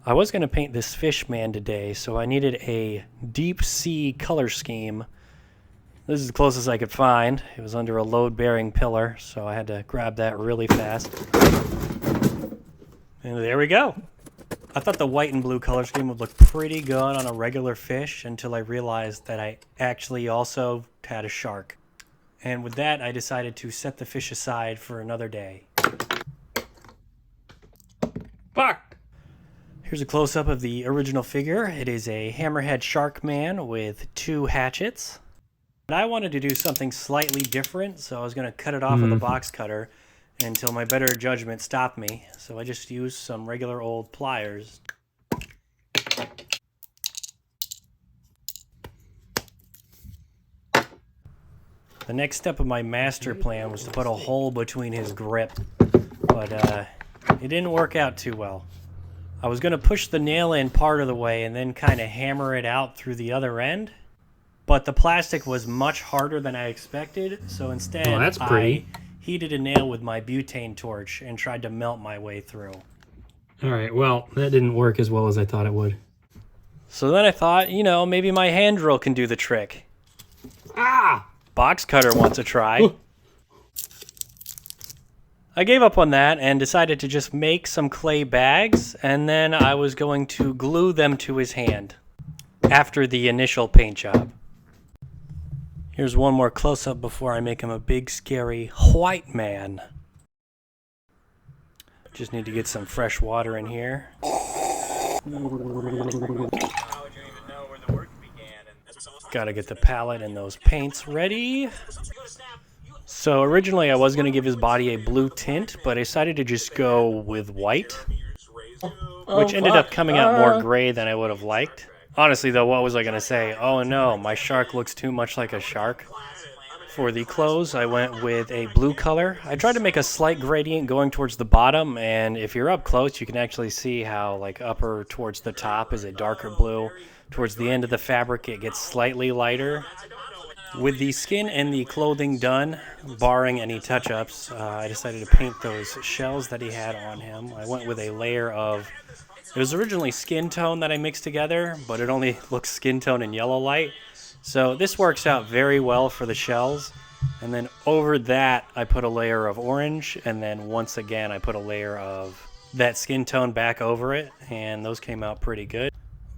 I was going to paint this fish man today, so I needed a deep sea color scheme. This is the closest I could find. It was under a load-bearing pillar, so I had to grab that really fast. And there we go. I thought the white and blue color scheme would look pretty good on a regular fish until I realized that I actually also had a shark. And with that, I decided to set the fish aside for another day. Fuck! Here's a close-up of the original figure. It is a hammerhead shark man with 2 hatchets. But I wanted to do something slightly different, so I was going to cut it off with a box cutter until my better judgment stopped me. So I just used some regular old pliers. The next step of my master plan was to put a hole between his grip, but it didn't work out too well. I was going to push the nail in part of the way and then kind of hammer it out through the other end, but the plastic was much harder than I expected, so instead I heated a nail with my butane torch and tried to melt my way through. Alright, well, that didn't work as well as I thought it would. So then I thought, maybe my hand drill can do the trick. Ah! Box cutter wants a try. I gave up on that and decided to just make some clay bags, and then I was going to glue them to his hand after the initial paint job. Here's one more close-up before I make him a big, scary white man. Just need to get some fresh water in here. Gotta get the palette and those paints ready. So originally I was going to give his body a blue tint, but I decided to just go with white, which ended up coming out more gray than I would have liked. Honestly though, what was I going to say? Oh no, my shark looks too much like a shark. For the clothes, I went with a blue color. I tried to make a slight gradient going towards the bottom, and if you're up close, you can actually see how upper towards the top is a darker blue. Towards the end of the fabric, it gets slightly lighter. With the skin and the clothing done, barring any touch-ups, I decided to paint those shells that he had on him. I went with a layer of... It was originally skin tone that I mixed together, but it only looks skin tone in yellow light. So this works out very well for the shells. And then over that, I put a layer of orange, and then once again, I put a layer of that skin tone back over it, and those came out pretty good.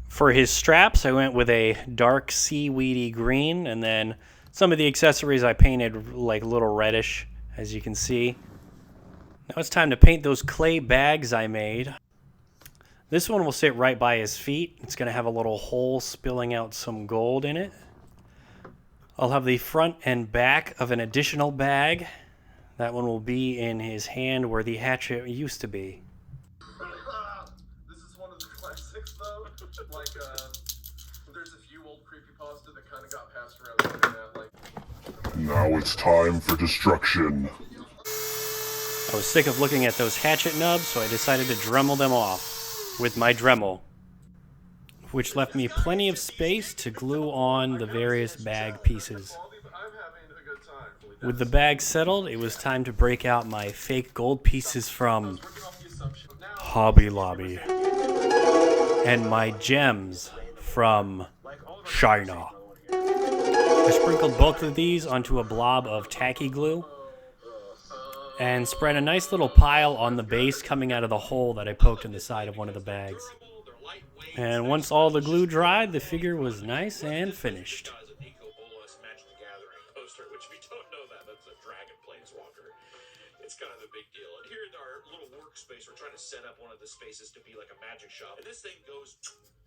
For his straps, I went with a dark seaweedy green, and then some of the accessories I painted like a little reddish, as you can see. Now it's time to paint those clay bags I made. This one will sit right by his feet. It's going to have a little hole spilling out some gold in it. I'll have the front and back of an additional bag. That one will be in his hand where the hatchet used to be. There's a few old creepypasta that kind of got passed around the internet, Now it's time for destruction. I was sick of looking at those hatchet nubs, so I decided to Dremel them off with my Dremel, which left me plenty of space to glue on the various bag pieces. With the bag settled, it was time to break out my fake gold pieces from Hobby Lobby and my gems from China. I sprinkled both of these onto a blob of tacky glue and spread a nice little pile on the base coming out of the hole that I poked in the side of one of the bags. And once all the glue dried, the figure was nice and finished. It's kind of a big deal. And here in our little workspace, we're trying to set up one of the spaces to be like a magic shop. And this thing goes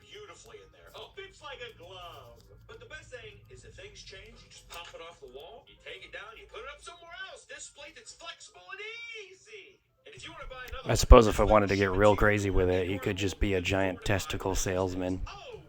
beautifully in there. Oh, fits like a glove. But the best thing is if things change, you just pop it off the wall, you take it down, you put it up somewhere else. This plate that's flexible and easy. And if you want to buy another, I suppose if I wanted to get real crazy with it, you could just be a giant testicle salesman. oh,